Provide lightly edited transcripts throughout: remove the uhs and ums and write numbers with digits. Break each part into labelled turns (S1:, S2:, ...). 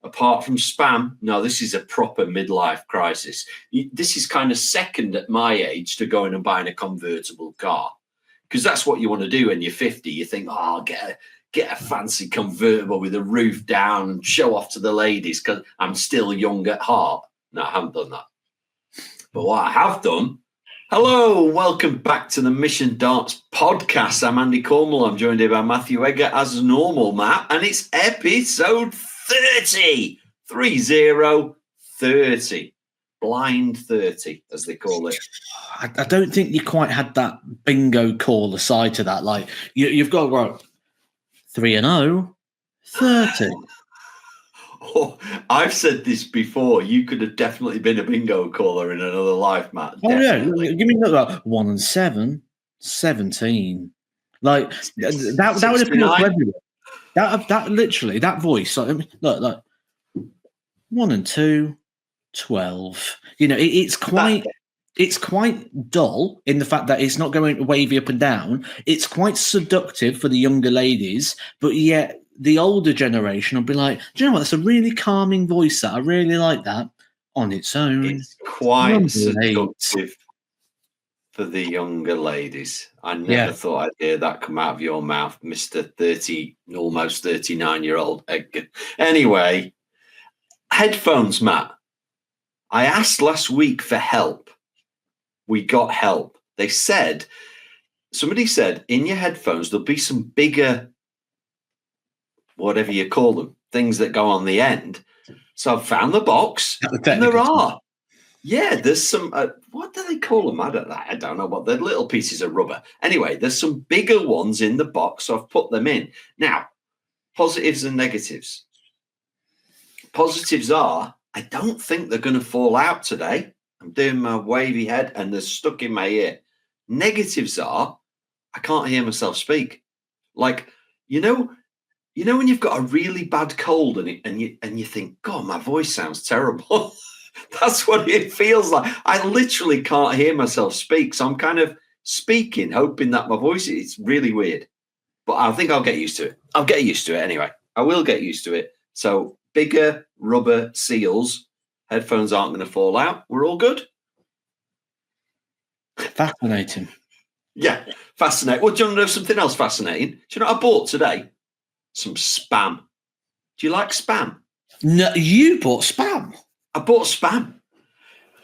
S1: apart from spam. No, this is a proper midlife crisis. This is kind of second at my age to going and buying a convertible car, because that's what you want to do when you're 50. You think, oh, I'll get a fancy convertible with a roof down and show off to the ladies because I'm still young at heart. No, I haven't done that. But what I have done, hello, welcome back to the Mission Darts podcast. I'm Andy Cornwall. I'm joined here by Matthew Egger as normal, Matt, and it's episode 30. 30. Blind 30, as they call it.
S2: I don't think you quite had that bingo call aside to that. Like, you've got, right, 3-0, 30.
S1: Oh, I've said this before. You could have definitely been a bingo caller in another life, Matt.
S2: Oh,
S1: definitely.
S2: yeah. Give me another 1-7, 17. Like, that would have been up everywhere. That literally, that voice. Like, look, 1-2, 12. You know, it's quite dull in the fact that it's not going wavy up and down. It's quite seductive for the younger ladies, but yet the older generation will be like, do you know what? That's a really calming voice. That I really like that on its own.
S1: It's quite seductive for the younger ladies. I never thought I'd hear that come out of your mouth, Mr. 30, almost 39-year-old Edgar. Anyway, headphones, Matt. I asked last week for help. We got help. Somebody said, in your headphones, there'll be some bigger, whatever you call them, things that go on the end. So I've found the box, and there are. Yeah, there's some, what do they call them? I don't know what, they're little pieces of rubber. Anyway, there's some bigger ones in the box, so I've put them in. Now, positives and negatives. Positives are, I don't think they're going to fall out today. I'm doing my wavy head and they're stuck in my ear. Negatives are, I can't hear myself speak. Like, you know when you've got a really bad cold and you think, God, my voice sounds terrible. That's what it feels like. I literally can't hear myself speak. So I'm kind of speaking, hoping that my voice, it's really weird. But I think I'll get used to it. I'll get used to it anyway. I will get used to it. So bigger rubber seals, headphones aren't going to fall out. We're all good.
S2: Fascinating.
S1: Yeah, fascinating. Well, do you want to know something else fascinating? Do you know what I bought today? Some spam. Do you like spam?
S2: No, you bought spam.
S1: I bought spam.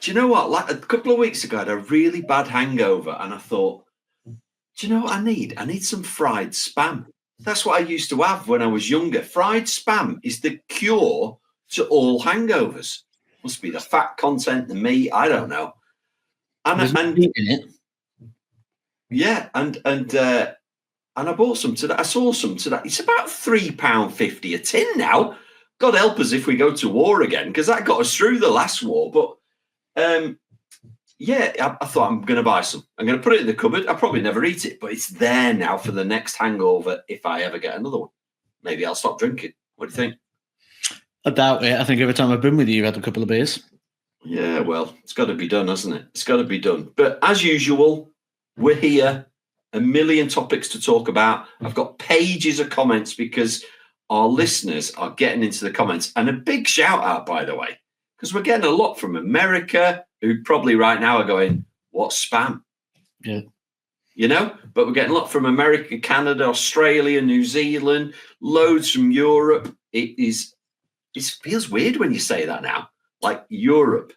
S1: Do you know what? Like a couple of weeks ago, I had a really bad hangover, and I thought, do you know what I need? I need some fried spam. That's what I used to have when I was younger. Fried spam is the cure to all hangovers. Must be the fat content, the meat. I don't know. And meat in it. Yeah, and I bought some today. I saw some today. It's about £3.50 a tin now. God help us if we go to war again, because that got us through the last war. But I thought I'm going to buy some. I'm going to put it in the cupboard. I'll probably never eat it, but it's there now for the next hangover if I ever get another one. Maybe I'll stop drinking. What do you think?
S2: I doubt it. I think every time I've been with you, you've had a couple of beers.
S1: Yeah, well, it's got to be done, hasn't it? It's got to be done. But as usual, we're here. A million topics to talk about. I've got pages of comments because our listeners are getting into the comments. And a big shout out, by the way, because we're getting a lot from America, who probably right now are going, what's spam?
S2: Yeah.
S1: You know, but we're getting a lot from America, Canada, Australia, New Zealand, loads from Europe. It feels weird when you say that now, like Europe.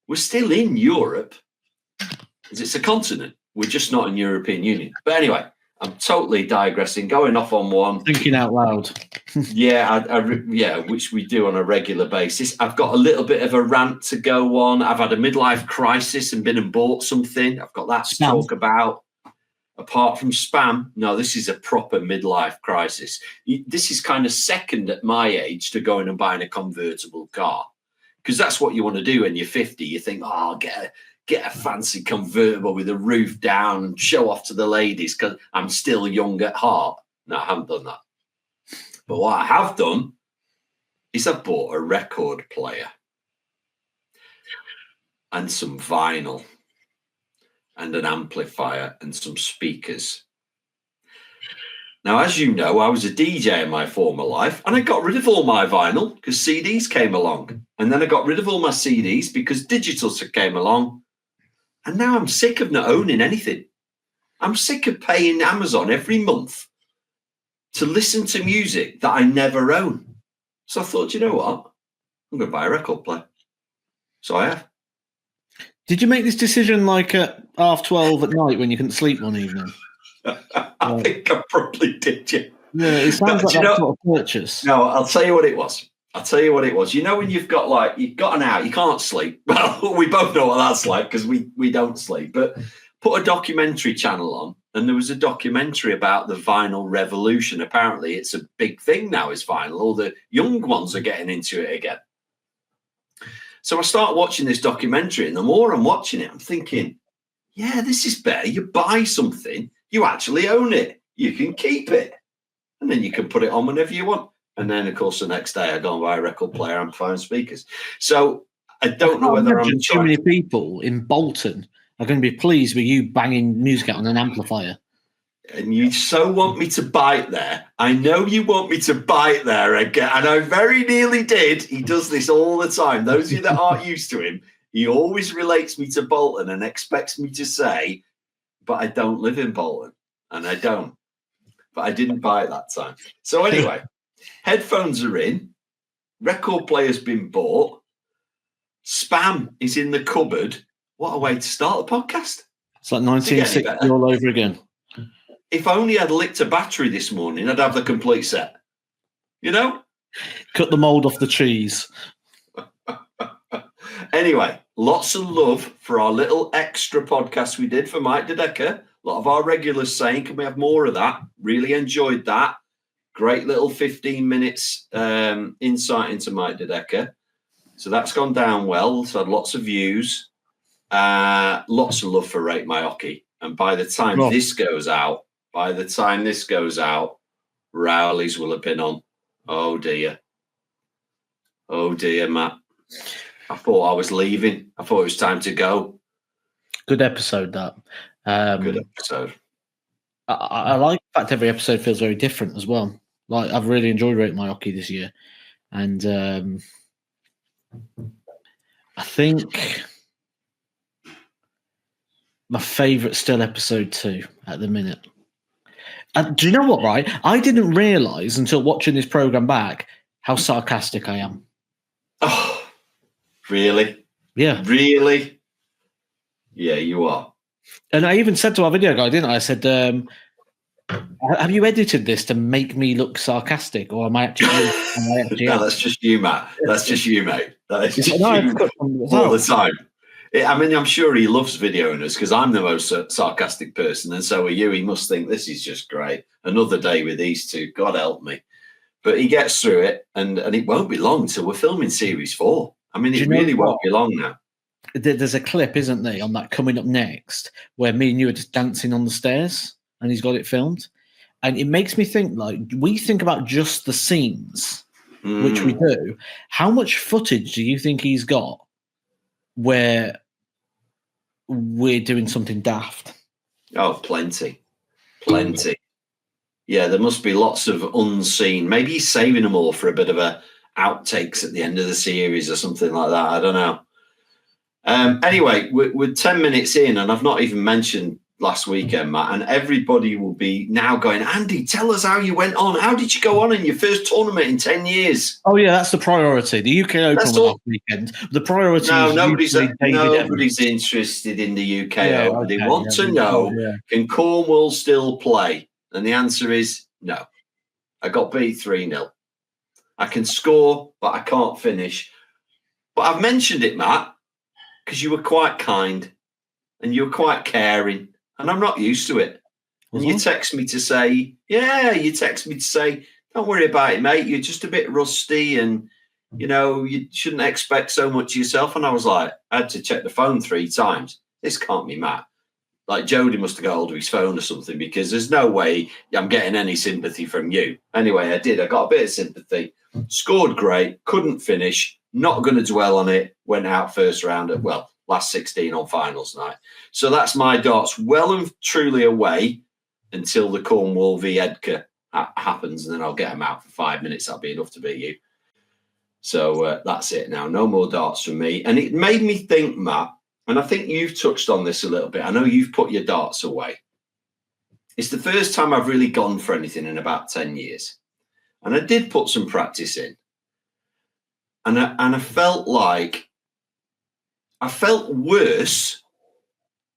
S1: We're still in Europe because it's a continent. We're just not in European Union. But anyway, I'm totally digressing, going off on one.
S2: Thinking out loud.
S1: Which we do on a regular basis. I've got a little bit of a rant to go on. I've had a midlife crisis and been and bought something. I've got that to talk about. Apart from spam, no, this is a proper midlife crisis. This is kind of second at my age to going and buying a convertible car, because that's what you want to do when you're 50. You think, oh, I'll get a fancy convertible with a roof down and show off to the ladies because I'm still young at heart. No, I haven't done that. But what I have done is I bought a record player and some vinyl and an amplifier and some speakers. Now, as you know, I was a DJ in my former life, and I got rid of all my vinyl because CDs came along. And then I got rid of all my CDs because digital came along. And now I'm sick of not owning anything. I'm sick of paying Amazon every month to listen to music that I never own. So I thought, you know what? I'm going to buy a record player. So I have.
S2: Did you make this decision like at 12:30 at night when you couldn't sleep one evening?
S1: I think I probably did, yeah.
S2: Yeah, it sounds like that sort of purchase.
S1: No, I'll tell you what it was. You know, when you've got an hour, you can't sleep. Well, we both know what that's like because we don't sleep. But put a documentary channel on, and there was a documentary about the vinyl revolution. Apparently, it's a big thing now, is vinyl. All the young ones are getting into it again. So I start watching this documentary, and the more I'm watching it, I'm thinking, yeah, this is better. You buy something, you actually own it. You can keep it. And then you can put it on whenever you want. And then, of course, the next day I go and buy a record player, amplifier, and speakers. So I don't know whether I'm
S2: too many people in Bolton are going to be pleased with you banging music out on an amplifier.
S1: And you so want me to bite there. I know you want me to bite there again. And I very nearly did. He does this all the time. Those of you that aren't used to him, he always relates me to Bolton and expects me to say, but I don't live in Bolton. And I don't. But I didn't buy it that time. So anyway, headphones are in. Record player's been bought. Spam is in the cupboard. What a way to start the podcast.
S2: It's like 1960 all over again.
S1: If only I'd licked a battery this morning, I'd have the complete set. You know?
S2: Cut the mold off the cheese.
S1: Anyway, lots of love for our little extra podcast we did for Mike Dedeker. A lot of our regulars saying, can we have more of that? Really enjoyed that. Great little 15 minutes insight into Mike Dedeker. So that's gone down well. So had lots of views. Lots of love for Rate My Hockey. And by the time this goes out, Rowley's will have been on. Oh, dear. Oh, dear, Matt. I thought I was leaving. I thought it was time to go.
S2: Good episode, that.
S1: Good episode.
S2: I like the fact every episode feels very different as well. Like, I've really enjoyed Rate My Hockey this year. And I think my favourite still episode 2 at the minute. Do you know what, right? I didn't realise until watching this programme back how sarcastic I am.
S1: Oh, really?
S2: Yeah.
S1: Really? Yeah, you are.
S2: And I even said to our video guy, didn't I? I said, have you edited this to make me look sarcastic? Or am I actually...
S1: No, that's just you, Matt. That's just you, mate. That is just you all the time. I mean, I'm sure he loves videoing us because I'm the most sarcastic person, and so are you. He must think this is just great. Another day with these two. God help me. But he gets through it, and it won't be long till we're filming series 4. I mean, it really won't be long now.
S2: There's a clip, isn't there, on that coming up next, where me and you are just dancing on the stairs, and he's got it filmed. And it makes me think, like, we think about just the scenes, which we do. How much footage do you think he's got where we're doing something daft?
S1: Oh, plenty. Yeah, there must be lots of unseen. Maybe he's saving them all for a bit of a outtakes at the end of the series or something like that. I don't know. Anyway, we're 10 minutes in, and I've not even mentioned last weekend, Matt, and everybody will be now going, Andy, tell us how you went on. How did you go on in your first tournament in 10 years?
S2: Oh, yeah, that's the priority. The UK Open last weekend. The priority is
S1: nobody's interested in the UK Open. They want to know, can Cornwall still play? And the answer is no. I got beat 3-0. I can score, but I can't finish. But I've mentioned it, Matt, because you were quite kind and you were quite caring. And I'm not used to it. And you text me to say, don't worry about it, mate. You're just a bit rusty and, you shouldn't expect so much of yourself. And I was like, I had to check the phone 3 times. This can't be Matt. Like Jody must have got hold of his phone or something because there's no way I'm getting any sympathy from you. Anyway, I did. I got a bit of sympathy. Scored great. Couldn't finish. Not going to dwell on it. Went out first round at, last 16 on finals night. So that's my darts well and truly away until the Cornwall v Edgar happens, and then I'll get them out for 5 minutes. That'll be enough to beat you. So that's it now. No more darts from me. And it made me think, Matt, and I think you've touched on this a little bit. I know you've put your darts away. It's the first time I've really gone for anything in about 10 years. And I did put some practice in. And I felt like I felt worse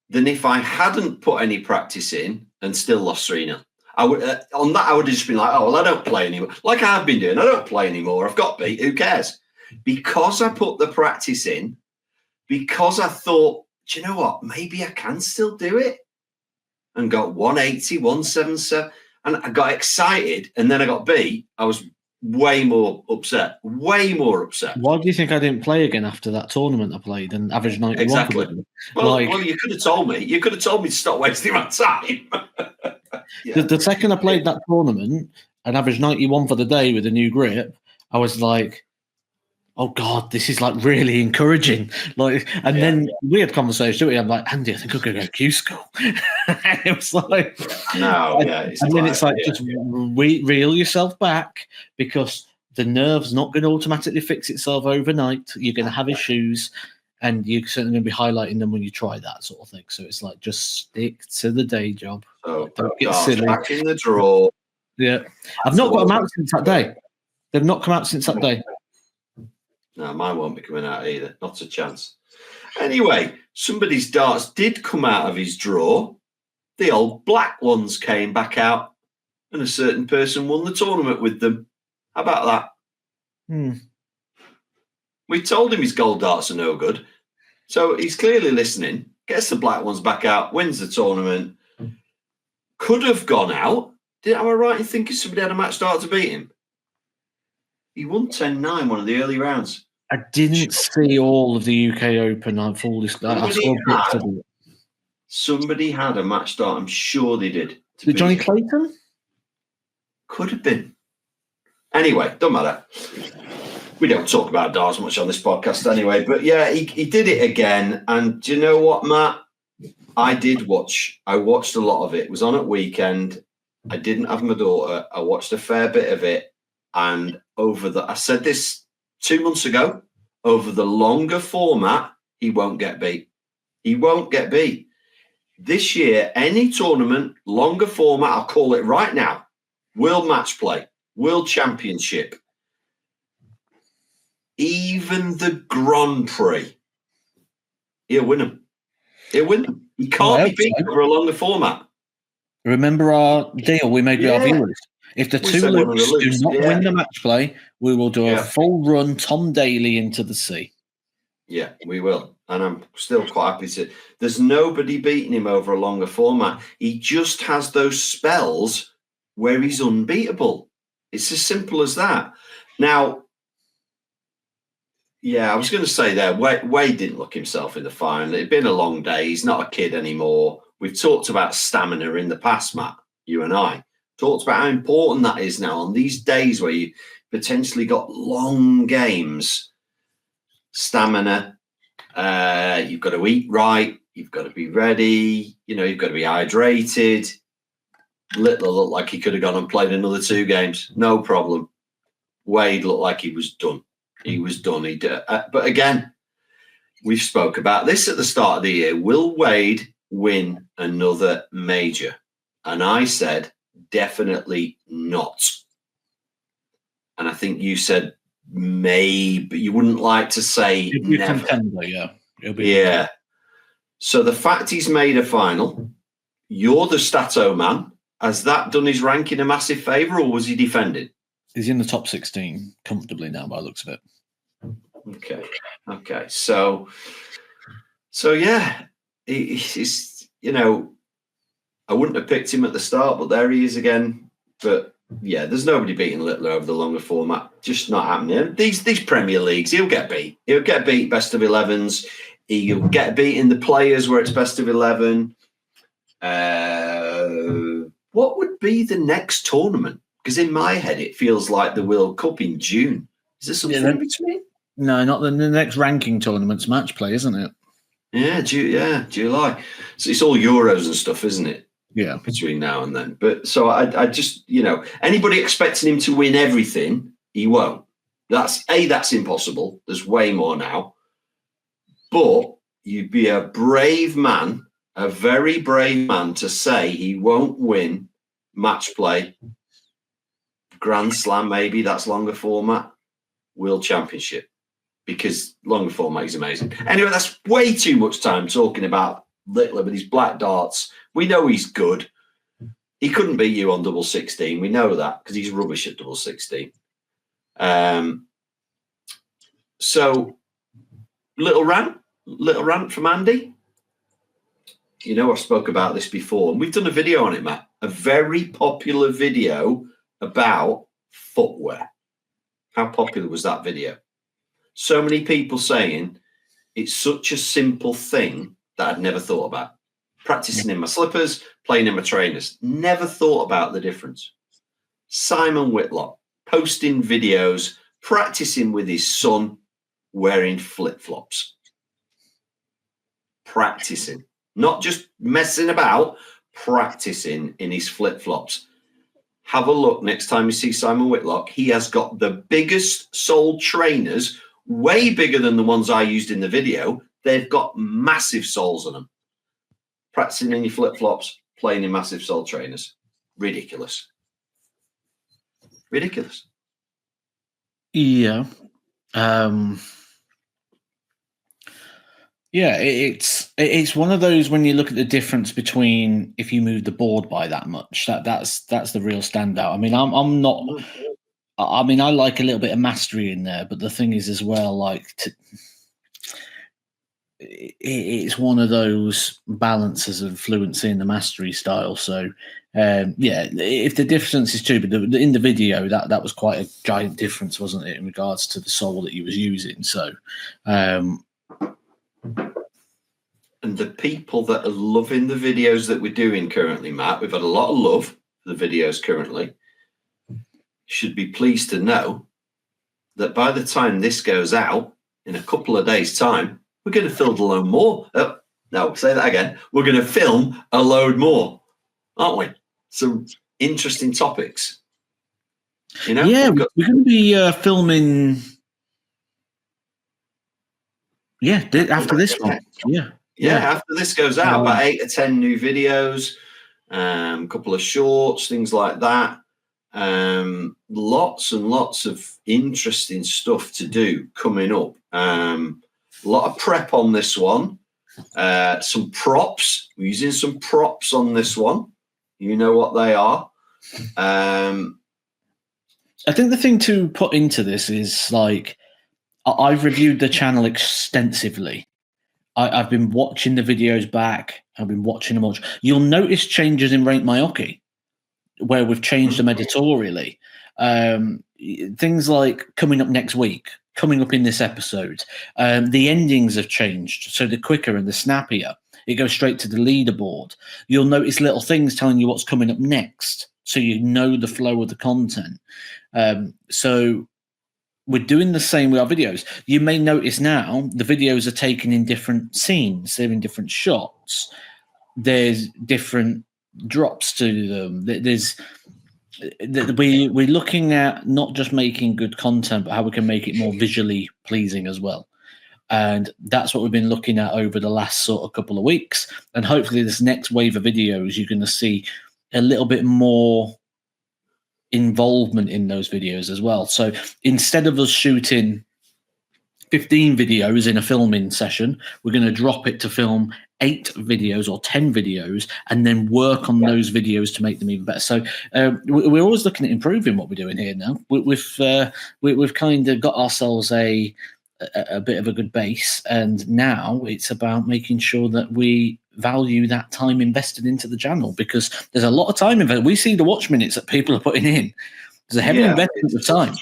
S1: than if I hadn't put any practice in and still lost 3-0. I would on that I would have just been like, oh well, I don't play anymore. Like I've been doing, I don't play anymore. I've got beat. Who cares? Because I put the practice in, because I thought, do you know what? Maybe I can still do it. And got 180, 177, and I got excited, and then I got beat. I was way more upset. Way more upset.
S2: Why do you think I didn't play again after that tournament I played and averaged 91?
S1: Exactly. Well, you could have told me. You could have told me to stop wasting my time. Yeah.
S2: The second I played that tournament and averaged 91 for the day with a new grip, I was like, oh God, this is like really encouraging. Like, and then we had conversation. I'm like, Andy, I think I'm going to go Q school. It was like,
S1: no,
S2: and then it's like, just reel yourself back, because the nerve's not going to automatically fix itself overnight. You're going to have issues, and you're certainly going to be highlighting them when you try that sort of thing. So it's like, just stick to the day job.
S1: So
S2: don't get silly.
S1: Back in the draw.
S2: Yeah, I've not got them out since that day. They've not come out since that day.
S1: No, mine won't be coming out either. Not a chance. Anyway, somebody's darts did come out of his drawer. The old black ones came back out, and a certain person won the tournament with them. How about that? We told him his gold darts are no good. So he's clearly listening, gets the black ones back out, wins the tournament. Could have gone out. Am I right in thinking somebody had a match dart to beat him? He won 10-9 one of the early rounds.
S2: I didn't see all of the UK Open. I saw
S1: somebody had a match start. I'm sure they did.
S2: Did Johnny Clayton?
S1: Could have been. Anyway, don't matter. We don't talk about darts much on this podcast anyway. But yeah, he did it again. And do you know what, Matt? I watched a lot of it. It was on at weekend. I didn't have my daughter. I watched a fair bit of it. And I said this 2 months ago, over the longer format, he won't get beat. He won't get beat. This year, any tournament, longer format, I'll call it right now, World Match Play, World Championship, even the Grand Prix, he'll win them. He'll win them. He can't be beat over a longer format.
S2: Remember our deal we made with our viewers? If the two Lukes do not win the match play, we will do a full run Tom Daly into the sea.
S1: Yeah, we will. And I'm still quite happy to. There's nobody beating him over a longer format. He just has those spells where he's unbeatable. It's as simple as that. Now, I was going to say there, Wade didn't look himself in the final. It'd been a long day. He's not a kid anymore. We've talked about stamina in the past, Matt, you and I. Talked about how important that is now on these days where you potentially got long games. Stamina, you've got to eat right, you've got to be ready, you've got to be hydrated. Little looked like he could have gone and played another 2 games, no problem. Wade looked like he was done. He was done. But again, we've spoke about this at the start of the year. Will Wade win another major? And I said, definitely not. And I think you said maybe. You wouldn't like to say never.
S2: Contender,
S1: yeah. So the fact he's made a final, you're the stato man. Has that done his ranking a massive favour, or was he defending?
S2: He's in the top 16 comfortably now by the looks of it.
S1: Okay. So yeah, he's I wouldn't have picked him at the start, but there he is again. But yeah, there's nobody beating Littler over the longer format. Just not happening. These Premier Leagues, he'll get beat. He'll get beat best of 11s. He'll get beat in the players where it's best of 11. What would be the next tournament? Because in my head, it feels like the World Cup in June. Is there something in between?
S2: No, not the next ranking tournament's match play, isn't it?
S1: Yeah, July. So it's all Euros and stuff, isn't it?
S2: Yeah.
S1: Between now and then. But so I just, anybody expecting him to win everything, he won't. That's impossible. There's way more now. But you'd be a brave man, a very brave man, to say he won't win match play, Grand Slam, maybe that's longer format, World Championship, because longer format is amazing. Anyway, that's way too much time talking about Littler with his black darts. We know he's good. He couldn't beat you on double 16. We know that because he's rubbish at double 16. So little rant from Andy. I spoke about this before, and we've done a video on it, Matt. A very popular video about footwear. How popular was that video? So many people saying it's such a simple thing that I'd never thought about. Practicing in my slippers, playing in my trainers. Never thought about the difference. Simon Whitlock posting videos, practicing with his son, wearing flip-flops. Practicing. Not just messing about, practicing in his flip-flops. Have a look next time you see Simon Whitlock. He has got the biggest sole trainers, way bigger than the ones I used in the video. They've got massive soles on them. Practicing in your flip-flops, playing in massive sole trainers. Ridiculous. Ridiculous.
S2: Yeah. Yeah, it's one of those when you look at the difference between if you move the board by that much, that's the real standout. I mean, I'm not. I mean, I like a little bit of mastery in there, but the thing is as well, it's one of those balances of fluency in the mastery style. So, if the difference is too, but in the video that was quite a giant difference, wasn't it, in regards to the sole that he was using? So.
S1: And the people that are loving the videos that we're doing currently, Matt, we've had a lot of love for the videos currently, should be pleased to know that by the time this goes out, in a couple of days' time, we're going to film a load more. Oh, no, say that again. We're going to film a load more, aren't we? Some interesting topics.
S2: Yeah, we're going to be filming. Yeah, after this one. Yeah,
S1: after this goes out, about 8 or 10 new videos, a couple of shorts, things like that. Lots and lots of interesting stuff to do coming up. A lot of prep on this one. Some props. We're using some props on this one. You know what they are. I
S2: think the thing to put into this is I've reviewed the channel extensively. I've been watching the videos back. I've been watching them much. You'll notice changes in Rate My Hockey, where we've changed them editorially. Things like coming up next week, coming up in this episode. The endings have changed, so they're quicker and they're snappier. It goes straight to the leaderboard. You'll notice little things telling you what's coming up next, so you know the flow of the content. So we're doing the same with our videos. You may notice now the videos are taken in different scenes. They're in different shots. There's different drops to them. We're looking at not just making good content, but how we can make it more visually pleasing as well. And that's what we've been looking at over the last sort of couple of weeks. And hopefully this next wave of videos, you're going to see a little bit more involvement in those videos as well. So instead of us shooting 15 videos in a filming session, we're going to drop it to film 8 videos or 10 videos and then work on those videos to make them even better. So we're always looking at improving what we're doing here now. We've kind of got ourselves a bit of a good base, and now it's about making sure that we value that time invested into the channel, because there's a lot of time invested. We see the watch minutes that people are putting in. There's a heavy investment of time.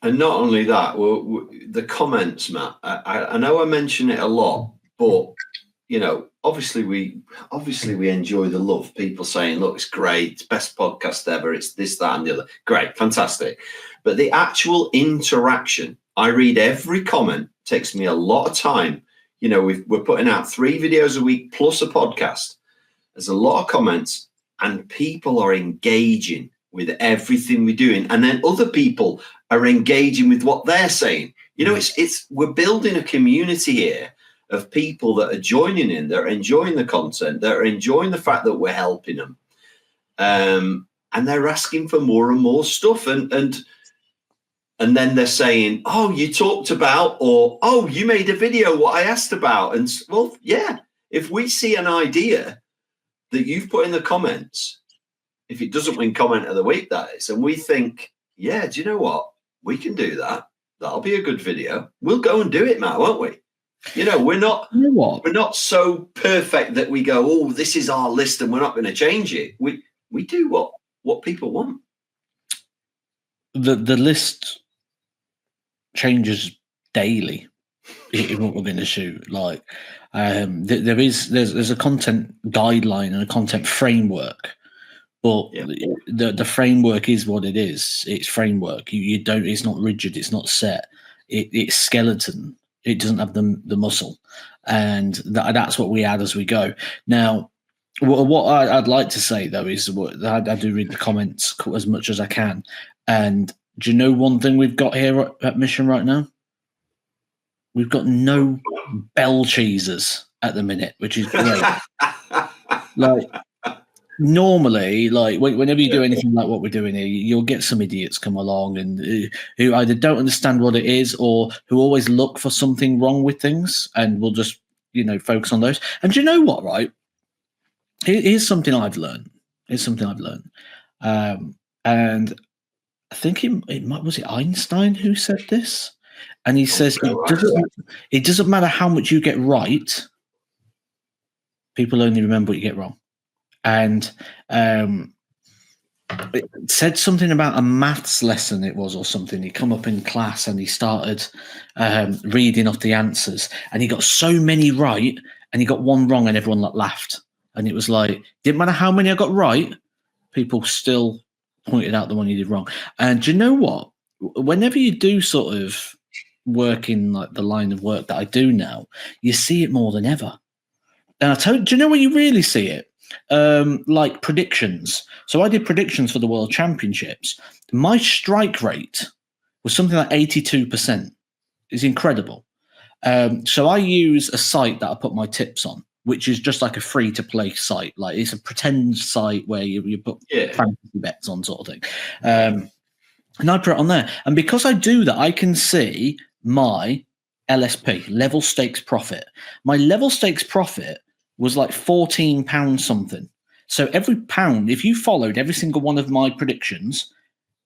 S1: And not only that, the comments, Matt, I know I mention it a lot, but obviously we enjoy the love. People saying, look, it's great, it's best podcast ever, it's this, that, and the other. Great, fantastic. But the actual interaction, I read every comment, takes me a lot of time. We're putting out 3 videos a week plus a podcast. there's a lot of comments, and people are engaging with everything we're doing, and then other people are engaging with what they're saying. You know, it's we're building a community here of people that are joining in, that are enjoying the content, that are enjoying the fact that we're helping them, and they're asking for more and more stuff, and then they're saying, "Oh, you talked about," or "Oh, you made a video what I asked about," and well, yeah, if we see an idea that you've put in the comments, if it doesn't win comment of the week, that is, and we think, yeah, do you know what? We can do that. That'll be a good video. We'll go and do it, Matt, won't we? You know, we're not so perfect that we go, oh, this is our list and we're not going to change it. We do what people want.
S2: The list changes daily in what we're going to shoot. Like there's a content guideline and a content framework, but the framework is what it is. It's framework. You don't. It's not rigid. It's not set. It's skeleton. It doesn't have the muscle, and that's what we add as we go. Now, what I'd like to say though is I do read the comments as much as I can, and do you know one thing we've got here at Mission right now? We've got no bell cheesers at the minute, which is great. Like normally, like whenever you do anything like what we're doing here, you'll get some idiots come along and who either don't understand what it is or who always look for something wrong with things, and we'll just focus on those. And do you know what? Right, here's something I've learned. And I think was it Einstein who said this, and he says it doesn't matter how much you get right. People only remember what you get wrong. And it said something about a maths lesson it was or something. He come up in class and he started reading off the answers, and he got so many right and he got one wrong, and everyone laughed. And it was like, didn't matter how many I got right, people still pointed out the one you did wrong. And do you know what? Whenever you do sort of work in like the line of work that I do now, you see it more than ever. And do you know where you really see it? Like predictions. So I did predictions for the World Championships. My strike rate was something like 82%. It's incredible. So I use a site that I put my tips on, which is just like a free-to-play site. Like it's a pretend site where you put fantasy bets on, sort of thing. And I put it on there. And because I do that, I can see my LSP, level stakes profit. My level stakes profit was like £14 something. So every pound, if you followed every single one of my predictions,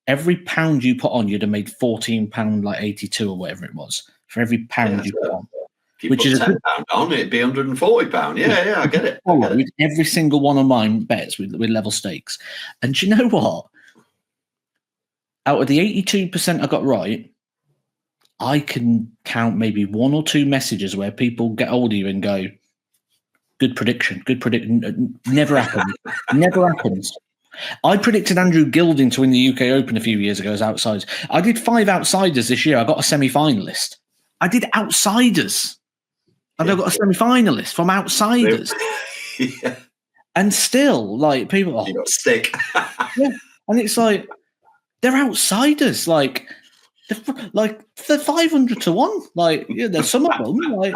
S2: every pound you put on, you'd have made £14, like 82 or whatever it was, for every pound you put on.
S1: Which is £10 on, it'd be £140. Yeah, I get it.
S2: With every single one of mine bets with level stakes. And do you know what? Out of the 82% I got right, I can count maybe one or two messages where people get hold of you and go, good prediction. Never happens. Never happens. I predicted Andrew Gilding to win the UK Open a few years ago as outsiders. I did 5 outsiders this year. I got a semi-finalist. I did outsiders. And I got a semi-finalist from outsiders.
S1: Yeah.
S2: And still, like, people...
S1: You got sick.
S2: Yeah. And it's like, they're outsiders. Like, they're 500 to 1. Like, there's some of them. Like,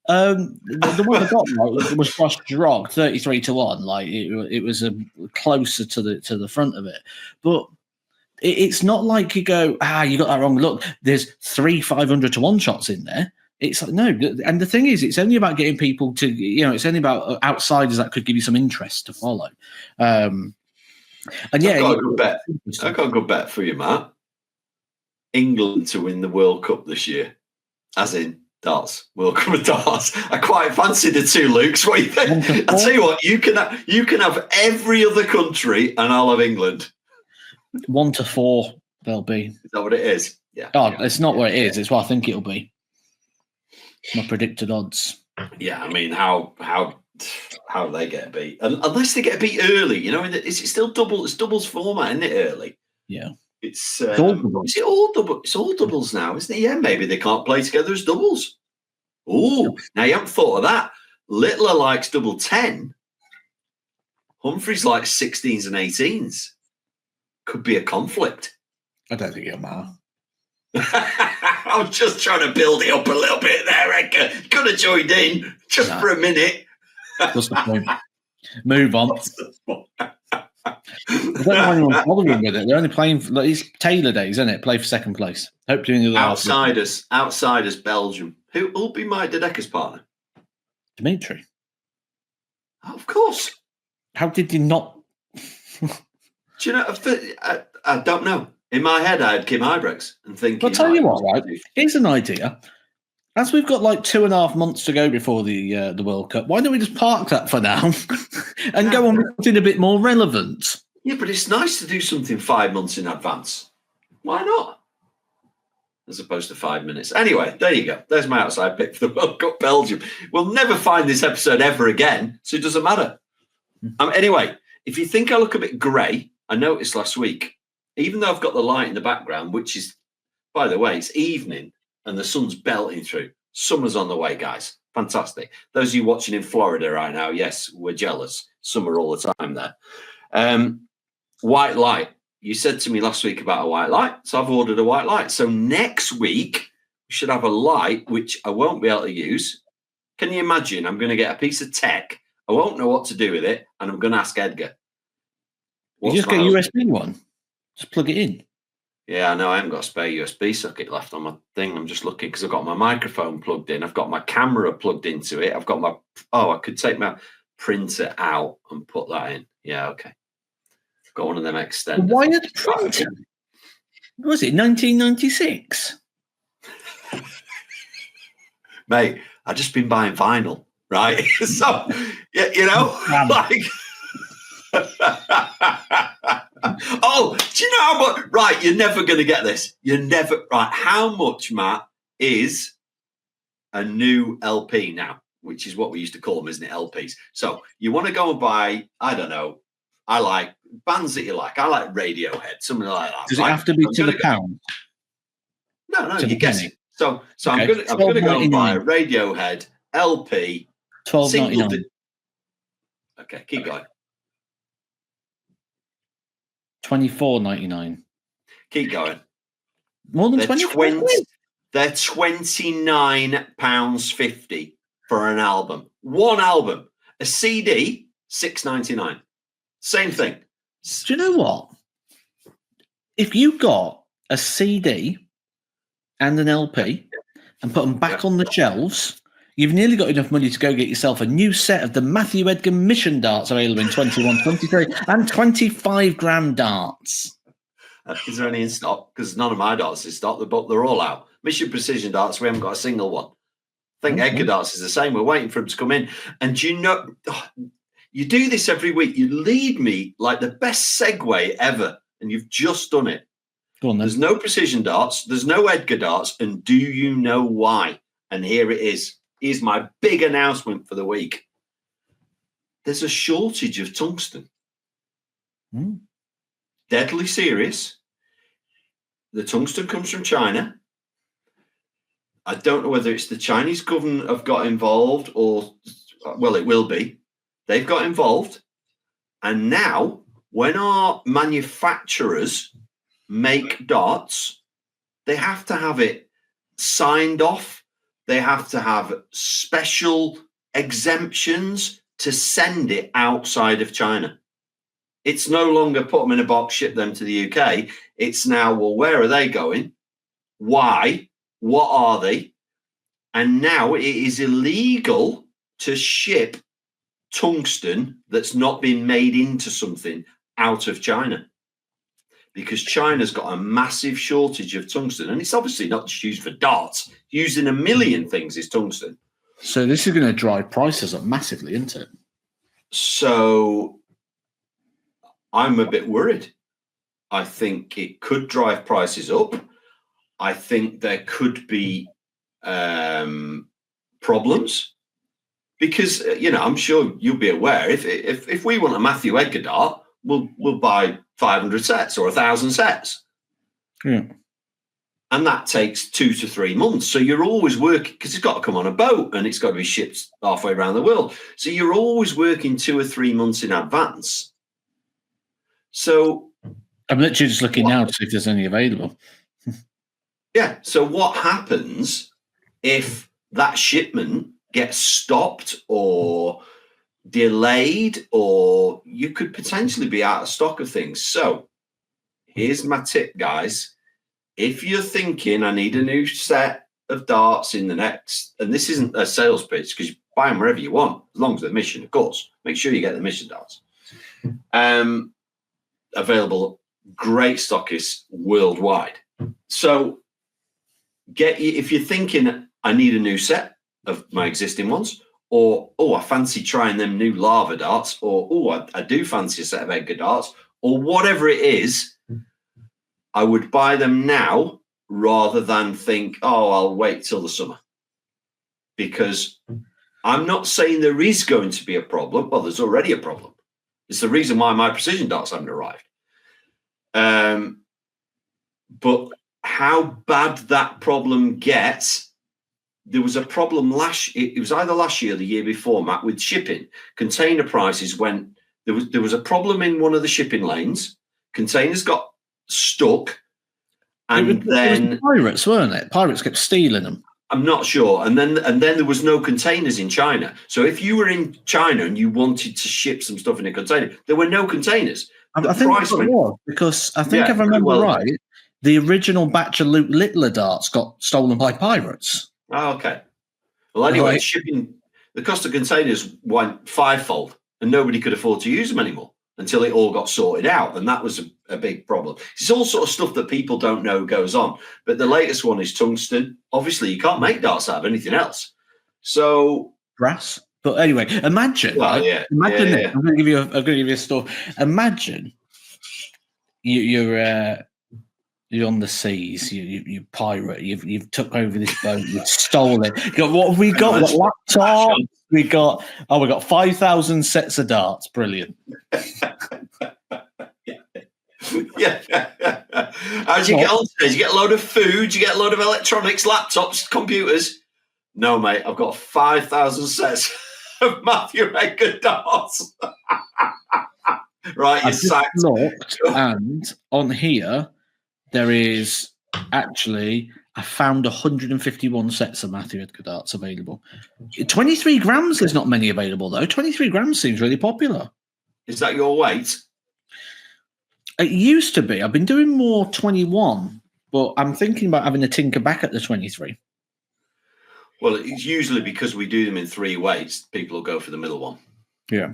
S2: the one I got right was Josh Drog, 33 to 1. Like, it was closer to the front of it. But it's not like you go, you got that wrong. Look, there's 3 500 to 1 shots in there. It's like, no. And the thing is, it's only about getting people to, it's only about outsiders that could give you some interest to follow. And yeah,
S1: I've got a good bet for you, Matt. England to win the World Cup this year, as in darts, World Cup of darts. I quite fancy the two Lukes. What do you think? I'll tell you what, you can have every other country, and I'll have England.
S2: 1-4 they'll be.
S1: Is that what it is? Yeah.
S2: It's not what it is. It's what I think it'll be. My predicted odds.
S1: Yeah, I mean, how they get beat, unless they get beat early. Is it still double? It's doubles format, isn't it? Early.
S2: Yeah.
S1: It's all double? It's all doubles now, isn't it? Yeah, maybe they can't play together as doubles. Oh, now you haven't thought of that. Littler likes double 10. Humphrey's like 16s and 18s. Could be a conflict.
S2: I don't think it'll matter.
S1: I was just trying to build it up a little bit there, Edgar. You could have joined in just for a minute.
S2: What's the point? Move on. I don't know anyone's bothering with it. They're only playing for, like, it's Taylor days, isn't it? Play for second place. Hopefully in the
S1: outsiders, Belgium. Who'll be Mike Dedecker's partner?
S2: Dimitri.
S1: Oh, of course.
S2: How did you not?
S1: Do you know? I don't know. In my head, I had Kim Ibrex and thinking.
S2: I'll tell you what, right? Here's an idea. As we've got like 2.5 months to go before the World Cup, why don't we just park that for now and go on with something a bit more relevant?
S1: Yeah, but it's nice to do something 5 months in advance. Why not? As opposed to 5 minutes. Anyway, there you go. There's my outside pick for the World Cup Belgium. We'll never find this episode ever again, so it doesn't matter. Anyway, if you think I look a bit grey, I noticed last week, even though I've got the light in the background, which is, by the way, it's evening and the sun's belting through. Summer's on the way, guys. Fantastic. Those of you watching in Florida right now, yes, we're jealous. Summer all the time there. White light. You said to me last week about a white light, so I've ordered a white light. So next week, we should have a light, which I won't be able to use. Can you imagine? I'm going to get a piece of tech. I won't know what to do with it, and I'm going to ask Edgar.
S2: You just get a USB one. Just plug it in.
S1: Yeah, I know. I haven't got a spare USB socket left on my thing. I'm just looking because I've got my microphone plugged in. I've got my camera plugged into it. I've got my... Oh, I could take my printer out and put that in. Yeah, okay. I've got one of them extenders.
S2: Wired printer? What was it, 1996?
S1: Mate, I've just been buying vinyl, right? So, yeah, you know, like... Oh, do you know how much? Right, you're never going to get this. You're never right. How much, Matt, is a new LP now? Which is what we used to call them, isn't it? LPs. So you want to go and buy? I don't know. I like bands that you like. I like Radiohead, something like that.
S2: Does it have to be to the pound?
S1: No, you're guessing. So I'm going to go and buy a Radiohead LP.
S2: $12.99.
S1: Okay, keep going.
S2: $24.99.
S1: Keep going.
S2: More than 20.
S1: They're £29.50 for an album. One album. A CD, $6.99. Same thing.
S2: Do you know what? If you got a CD and an LP and put them back on the shelves, you've nearly got enough money to go get yourself a new set of the Matthew Edgar Mission darts available in 21, 23 and 25 gram darts.
S1: Is there any in stock? Because none of my darts is stock, but they're all out. Mission Precision darts, we haven't got a single one. I think Edgar darts is the same. We're waiting for them to come in. And you know, you do this every week. You lead me like the best segue ever, and you've just done it.
S2: Go on, then.
S1: There's no Precision darts. There's no Edgar darts. And do you know why? And here it is. Here's my big announcement for the week. There's a shortage of tungsten. Deadly serious. The tungsten comes from China. I don't know whether it's the Chinese government have got involved or, well, it will be. They've got involved. And now, when our manufacturers make darts, they have to have it signed off. They have to have special exemptions to send it outside of China. It's no longer put them in a box, ship them to the UK. It's now, well, where are they going? Why? What are they? And now it is illegal to ship tungsten that's not been made into something out of China, because China's got a massive shortage of tungsten. And it's obviously not just used for darts. Used in a million things is tungsten.
S2: So this is going to drive prices up massively, isn't it? So
S1: I'm a bit worried. I think it could drive prices up. I think there could be problems because, you know, I'm sure you'll be aware if we want a Matthew Edgar dart, we'll buy 500 sets or 1,000 sets.
S2: Yeah.
S1: And that takes 2 to 3 months. So you're always working, because it's got to come on a boat and it's got to be shipped halfway around the world. So you're always working 2 or 3 months in advance. So
S2: I'm literally just looking now to see if there's any available.
S1: Yeah. So what happens if that shipment gets stopped or delayed, or you could potentially be out of stock of things? So here's my tip, guys. If you're thinking, I need a new set of darts in the next, and this isn't a sales pitch because you buy them wherever you want, as long as they're Mission, of course. Make sure you get the Mission darts. Available, great stockists worldwide. So if you're thinking, I need a new set of my existing ones, or, I fancy trying them new lava darts, or, I do fancy a set of Edgar darts, or whatever it is, I would buy them now rather than think, I'll wait till the summer. Because I'm not saying there is going to be a problem. Well, there's already a problem. It's the reason why my precision darts haven't arrived. But how bad that problem gets, there was a problem it was either last year or the year before, Matt, with shipping. Container prices went, there was a problem in one of the shipping lanes. Containers got stuck, and then
S2: it was pirates, weren't it? Pirates kept stealing them.
S1: I'm not sure. And then there was no containers in China. So if you were in China and you wanted to ship some stuff in a container, there were no containers.
S2: I think it was because I think if I remember right, the original batch of Luke Littler darts got stolen by pirates.
S1: Oh, okay. Well, anyway, shipping, the cost of containers went fivefold, and nobody could afford to use them anymore until it all got sorted out. And that was a big problem. It's all sort of stuff that people don't know goes on. But the latest one is tungsten. Obviously, you can't make darts out of anything else. So
S2: brass. But anyway, imagine.
S1: Well,
S2: right?
S1: yeah,
S2: imagine
S1: yeah,
S2: this.
S1: yeah.
S2: I'm going to give you a story. Imagine you're on the seas. You pirate. You've took over this boat. You've stolen it. You got what have we got? We got laptop. We got 5,000 sets of darts. Brilliant.
S1: Yeah. How'd you get on today? Did you get a load of food? Did you get a load of electronics, laptops, computers? No, mate. I've got 5,000 sets of Matthew Edgar darts. Right, you're sacked.
S2: Looked, and on here there is actually, I found 151 sets of Matthew Edgar darts available. 23 grams, there's not many available though. 23 grams seems really popular.
S1: Is that your weight?
S2: It used to be. I've been doing more 21, but I'm thinking about having a tinker back at the 23.
S1: Well, it's usually because we do them in 3 weights, people will go for the middle one.
S2: Yeah.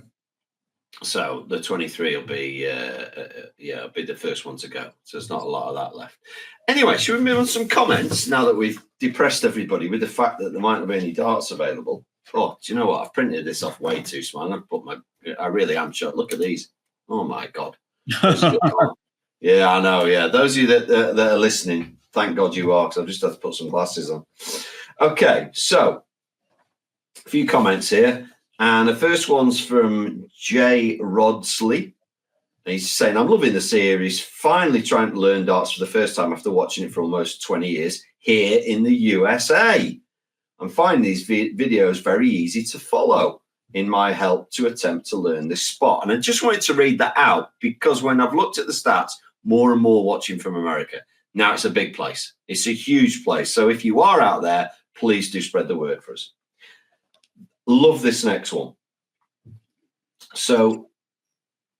S1: So the 23 will be, it'll be the first one to go. So there's not a lot of that left. Anyway, should we move on to some comments now that we've depressed everybody with the fact that there might not be any darts available? Oh, do you know what? I've printed this off way too small. I really am shut. Look at these. Oh my God. Yeah, I know. Yeah. Those of you that are listening, thank God you are, because I've just had to put some glasses on. Okay. So a few comments here. And the first one's from Jay Rodsley. He's saying, I'm loving the series. Finally trying to learn darts for the first time after watching it for almost 20 years here in the USA. I'm finding these videos very easy to follow in my help to attempt to learn this spot. And I just wanted to read that out because when I've looked at the stats, more and more watching from America. Now it's a big place. It's a huge place. So if you are out there, please do spread the word for us. Love this next one. So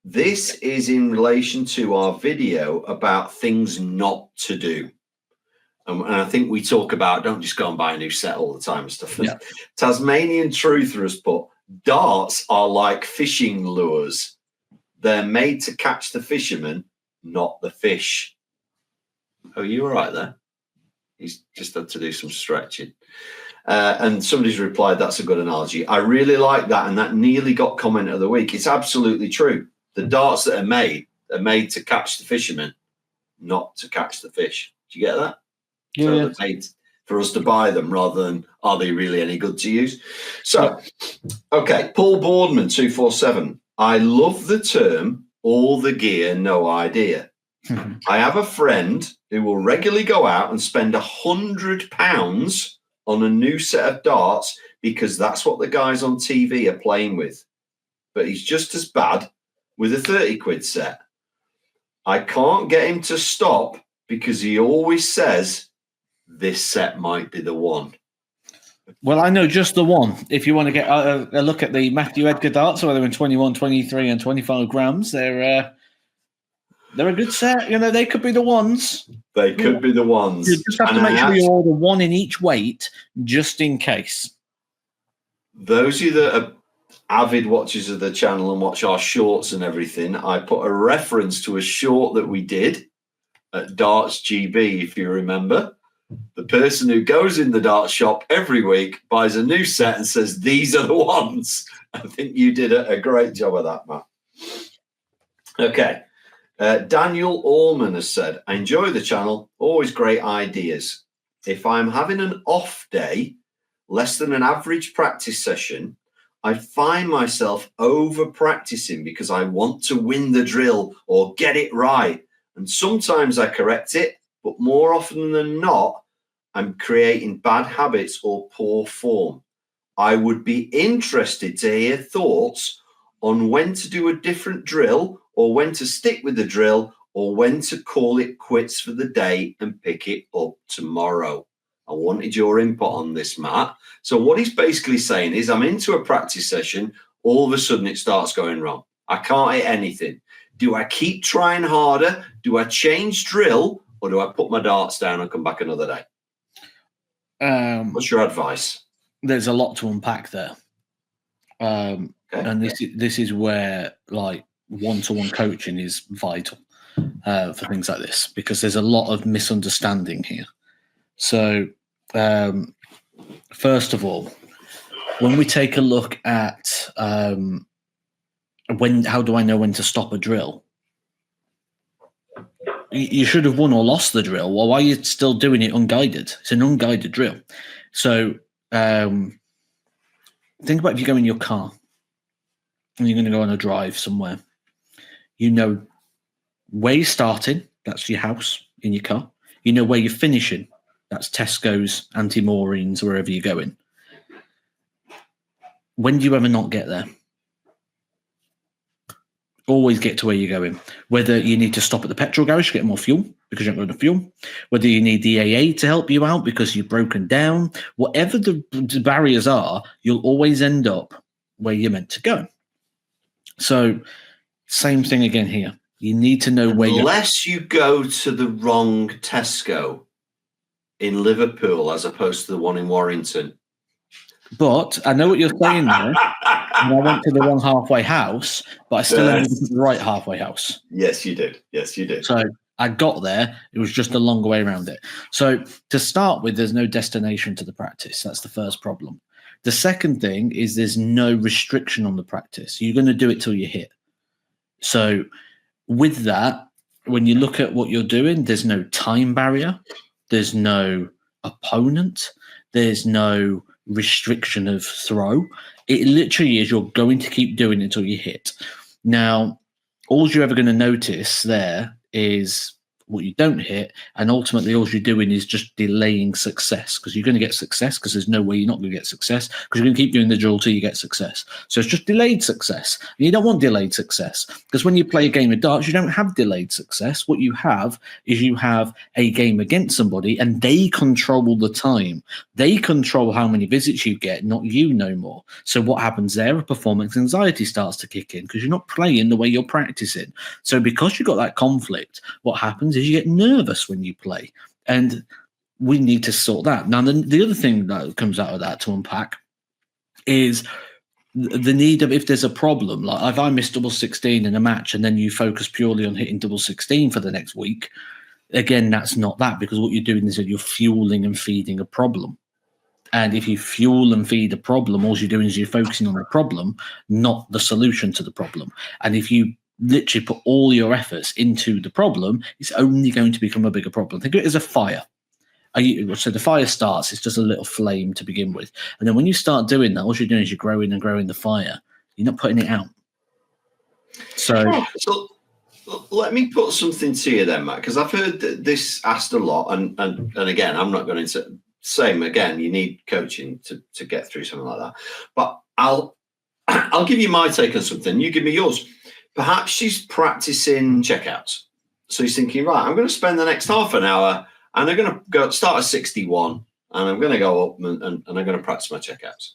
S1: this is in relation to our video about things not to do. And I think we talk about don't just go and buy a new set all the time and stuff. Yeah. Tasmanian Truther has put, darts are like fishing lures. They're made to catch the fisherman, not the fish. Oh, you were right there. He's just had to do some stretching. And somebody's replied, that's a good analogy. I really like that. And that nearly got comment of the week. It's absolutely true. The darts that are made to catch the fisherman, not to catch the fish. Do you get that?
S2: Yeah.
S1: So they're made for us to buy them rather than are they really any good to use? So, okay, Paul Boardman 247. I love the term all the gear, no idea. I have a friend who will regularly go out and spend £100 on a new set of darts because that's what the guys on TV are playing with. But he's just as bad with a 30 quid set. I can't get him to stop because he always says this set might be the one.
S2: Well, I know just the one. If you want to get a look at the Matthew Edgar darts, whether in 21, 23, and 25 grams, they're a good set. You know, they could be the ones.
S1: They could be the ones.
S2: You just have to make sure you order one in each weight, just in case.
S1: Those of you that are avid watchers of the channel and watch our shorts and everything, I put a reference to a short that we did at Darts GB, if you remember. The person who goes in the dart shop every week, buys a new set and says, these are the ones. I think you did a great job of that, Matt. Okay. Daniel Allman has said, I enjoy the channel. Always great ideas. If I'm having an off day, less than an average practice session, I find myself over practicing because I want to win the drill or get it right. And sometimes I correct it, but more often than not, I'm creating bad habits or poor form. I would be interested to hear thoughts on when to do a different drill or when to stick with the drill or when to call it quits for the day and pick it up tomorrow. I wanted your input on this, Matt. So what he's basically saying is I'm into a practice session. All of a sudden it starts going wrong. I can't hit anything. Do I keep trying harder? Do I change drill? Or do I put my darts down and come back another day? What's your advice?
S2: There's a lot to unpack there. Okay. And this is where like one-to-one coaching is vital for things like this, because there's a lot of misunderstanding here. So first of all, when we take a look at how do I know when to stop a drill? You should have won or lost the drill. Well, why are you still doing it unguided? It's an unguided drill. So think about if you go in your car and you're going to go on a drive somewhere. You know where you're starting. That's your house in your car. You know where you're finishing. That's Tesco's, Auntie Maureen's, wherever you're going. When do you ever not get there? Always get to where you're going. Whether you need to stop at the petrol garage to get more fuel because you haven't got enough fuel, whether you need the AA to help you out because you've broken down, whatever the barriers are, you'll always end up where you're meant to go. So same thing again here. You need to know where you're... Unless
S1: you go to the wrong Tesco in Liverpool as opposed to the one in Warrington.
S2: But I know what you're saying there. And I went to the wrong halfway house, but I still ended up at the right halfway house.
S1: Yes, you did. Yes, you did.
S2: So I got there. It was just a longer way around it. So to start with, there's no destination to the practice. That's the first problem. The second thing is there's no restriction on the practice. You're going to do it till you hit. So with that, when you look at what you're doing, there's no time barrier. There's no opponent. There's no restriction of throw. It literally is you're going to keep doing it until you hit. Now, all you're ever going to notice there is what you don't hit, and ultimately all you're doing is just delaying success, because you're going to get success because there's no way you're not going to get success, because you're going to keep doing the drill till you get success. So it's just delayed success. And you don't want delayed success, because when you play a game of darts, you don't have delayed success. What you have is you have a game against somebody and they control the time. They control how many visits you get, not you no more. So what happens there? A performance anxiety starts to kick in because you're not playing the way you're practicing. So because you've got that conflict, what happens is you get nervous when you play, and we need to sort that. Now, the other thing that comes out of that to unpack is the need of, if there's a problem, like if I miss double 16 in a match and then you focus purely on hitting double 16 for the next week, again, that's not that, because what you're doing is that you're fueling and feeding a problem. And if you fuel and feed a problem, all you're doing is you're focusing on the problem, not the solution to the problem. And if you literally put all your efforts into the problem, it's only going to become a bigger problem. Think of it as a fire. So the fire starts, it's just a little flame to begin with. And then when you start doing that, all you're doing is you're growing and growing the fire. You're not putting it out. So
S1: let me put something to you then, Matt, because I've heard this asked a lot, and again, I'm not going into same again. You need coaching to get through something like that. But I'll give you my take on something. You give me yours. Perhaps she's practicing checkouts, so he's thinking, right, I'm going to spend the next half an hour, and I'm going to go start at 61, and I'm going to go up and I'm going to practice my checkouts.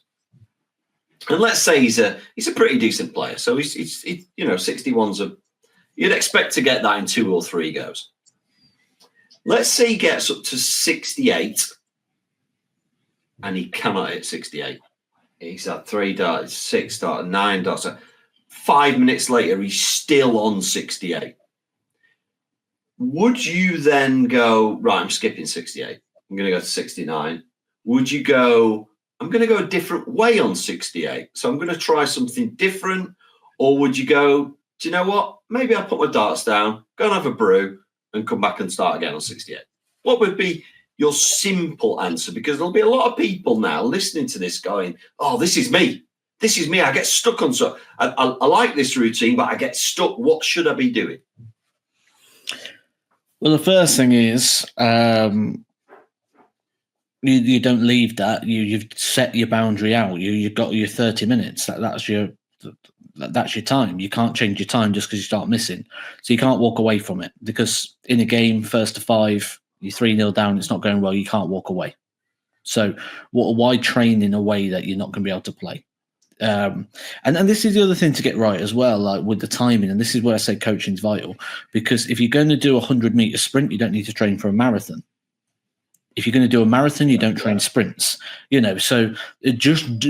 S1: And let's say he's a pretty decent player, so he's 61's you'd expect to get that in 2 or 3 goes. Let's say he gets up to 68 and he cannot hit 68. He's had 3 darts, 6 darts, 9 darts. 5 minutes later, he's still on 68. Would you then go, right, I'm skipping 68. I'm going to go to 69. Would you go, I'm going to go a different way on 68. So I'm going to try something different. Or would you go, do you know what? Maybe I'll put my darts down, go and have a brew, and come back and start again on 68. What would be your simple answer? Because there'll be a lot of people now listening to this going, oh, this is me. This is me. I get stuck on so I like this routine, but I get stuck. What should I be doing?
S2: Well, the first thing is you don't leave that. You've set your boundary out. You've got your 30 minutes. That's your time. You can't change your time just because you start missing. So you can't walk away from it, because in a game, 1st to 5, you're 3-0 down, it's not going well, you can't walk away. So why train in a way that you're not going to be able to play? And this is the other thing to get right as well, like with the timing. And this is where I say coaching is vital, because if you're going to do a 100-meter sprint, you don't need to train for a marathon. If you're going to do a marathon, you don't train sprints, so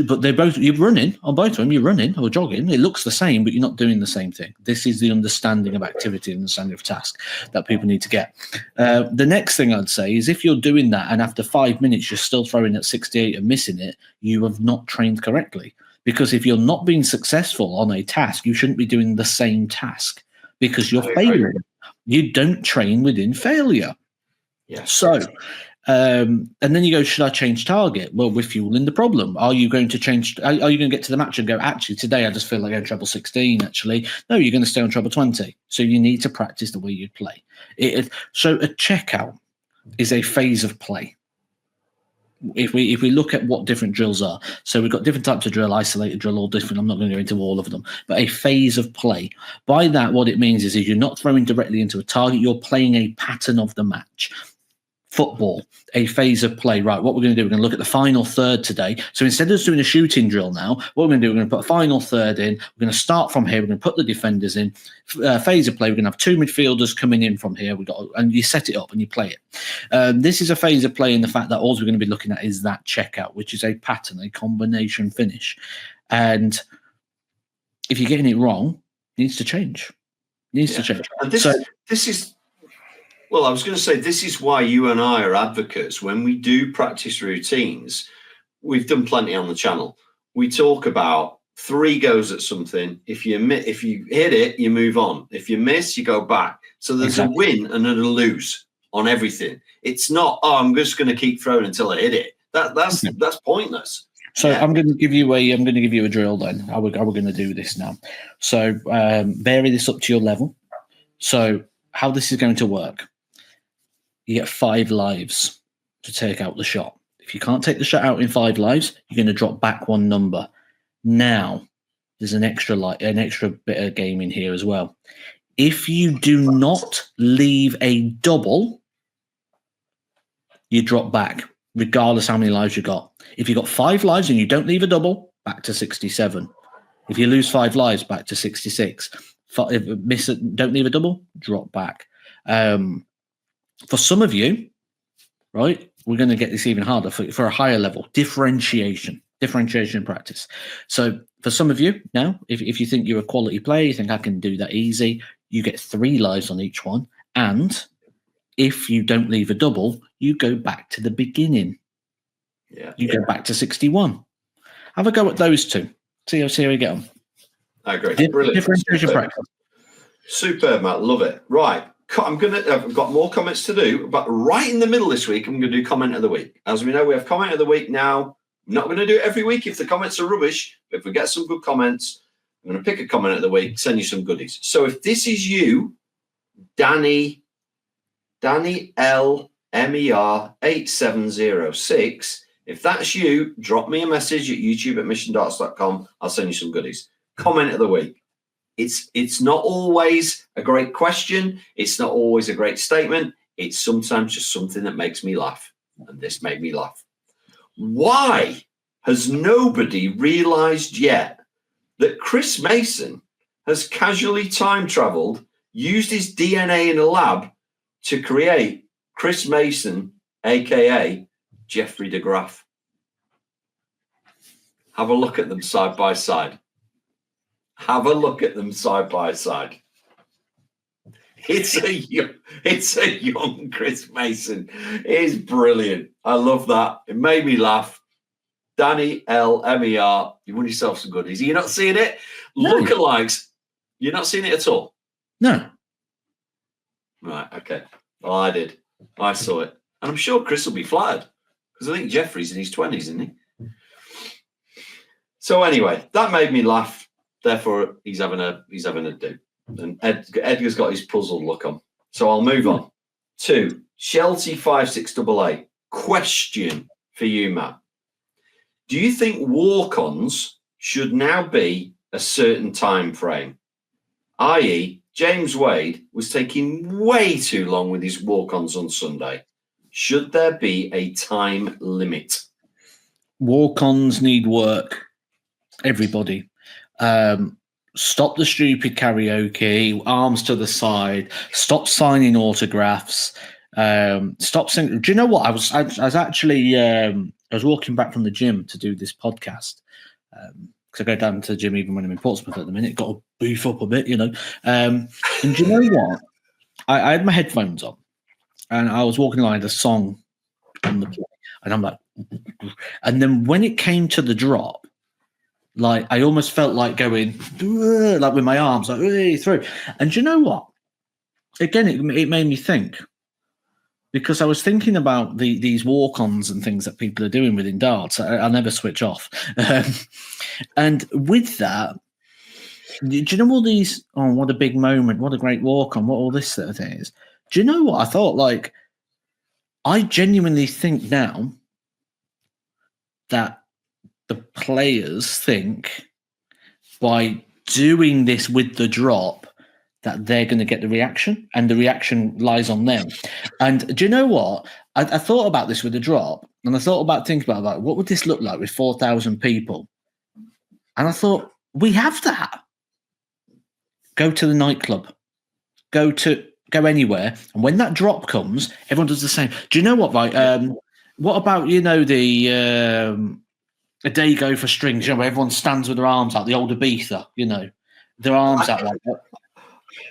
S2: but they're both, you're running on both of them, you're running or jogging. It looks the same, but you're not doing the same thing. This is the understanding of activity and understanding of task that people need to get. The next thing I'd say is if you're doing that and after 5 minutes, you're still throwing at 68 and missing it, you have not trained correctly. Because if you're not being successful on a task, you shouldn't be doing the same task, because you're failing. You don't train within failure.
S1: Yeah.
S2: So, and then you go, should I change target? Well, we're fueling the problem. Are you going to change? Are you going to get to the match and go, actually, today I just feel like going treble 16, actually? No, you're going to stay on treble 20. So you need to practice the way you play. So a checkout is a phase of play. If we look at what different drills are, so we've got different types of drill, isolated drill, all different. I'm not going to go into all of them, but a phase of play. By that, what it means is you're not throwing directly into a target, you're playing a pattern of the match. Football, a phase of play. Right, what we're going to do, we're going to look at the final third today. So instead of just doing a shooting drill now, what we're going to do, we're going to put a final third in. We're going to start from here. We're going to put the defenders in. Phase of play, we're going to have 2 midfielders coming in from here. And you set it up and you play it. This is a phase of play in the fact that all we're going to be looking at is that checkout, which is a pattern, a combination finish. And if you're getting it wrong, it needs to change. It needs to change.
S1: And this is... Well, I was going to say, this is why you and I are advocates. When we do practice routines, we've done plenty on the channel. We talk about 3 goes at something. If you hit it, you move on. If you miss, you go back. So there's a win and a lose on everything. It's not, I'm just going to keep throwing until I hit it. That's pointless.
S2: So I'm going to give you a drill then. How we're going to do this now. So vary this up to your level. So how this is going to work. You get 5 lives to take out the shot. If you can't take the shot out in 5 lives, you're going to drop back 1 number. Now, there's an extra bit of game in here as well. If you do not leave a double, you drop back, regardless how many lives you got. If you got 5 lives and you don't leave a double, back to 67. If you lose 5 lives, back to 66. Don't leave a double, drop back. For some of you, right, we're going to get this even harder for a higher level. Differentiation practice. So for some of you now, if you think you're a quality player, you think I can do that easy, you get 3 lives on each one. And if you don't leave a double, you go back to the beginning.
S1: Yeah.
S2: You go back to 61. Have a go at those 2. See how we get on.
S1: I agree. Brilliant.
S2: Differentiation practice.
S1: Superb, Matt. Love it. Right. I've got more comments to do, but right in the middle this week, I'm going to do comment of the week. As we know, we have comment of the week now. I'm not going to do it every week if the comments are rubbish, but if we get some good comments, I'm going to pick a comment of the week, send you some goodies. So if this is you Danny L MER 8706. If that's you, drop me a message at youtube@missiondarts.com. I'll send you some goodies. Comment of the week. It's not always a great question. It's not always a great statement. It's sometimes just something that makes me laugh. And this made me laugh. Why has nobody realized yet that Chris Mason has casually time traveled, used his DNA in a lab to create Chris Mason, aka Jeffrey DeGraff? Have a look at them side by side. Have a look at them side by side. It's a young Chris Mason. It's brilliant. I love that. It made me laugh. Danny L MER, you won yourself some goodies. Are you not seeing it?
S2: No.
S1: Lookalikes. You're not seeing it at all?
S2: No.
S1: Right, okay. Well, I did. I saw it. And I'm sure Chris will be flattered because I think Jeffrey's in his 20s, isn't he? So anyway, that made me laugh. Therefore, he's having a do. And Edgar's got his puzzled look on. So I'll move on to Shelty5688. Question for you, Matt. Do you think walk-ons should now be a certain time frame? I.e., James Wade was taking way too long with his walk-ons on Sunday. Should there be a time limit?
S2: Walk-ons need work. Everybody. Stop the stupid karaoke, arms to the side, stop signing autographs, stop singing. Do you know what? I was actually I was walking back from the gym to do this podcast because I go down to the gym even when I'm in Portsmouth at the minute. Got to beef up a bit, you know. And do you know what? I had my headphones on and I was walking along, the song on the play, and I'm like, and then when it came to the drop, like I almost felt like going like with my arms like through. And do you know what? Again, it made me think, because I was thinking about these walk-ons and things that people are doing within darts. I never switch off. And with that, do you know all these? Oh, what a big moment! What a great walk-on! What all this sort of thing is. Do you know what I thought? Like, I genuinely think now that the players think by doing this with the drop that they're going to get the reaction, and the reaction lies on them. And do you know what? I thought about this with the drop, and I thought about thinking about like, what would this look like with 4,000 people? And I thought, we have that. Go to the nightclub. Go anywhere. And when that drop comes, everyone does the same. Do you know what, right? What about, you know, a day go for strings, you know, where everyone stands with their arms out, the old Ibiza, you know, their arms out like that.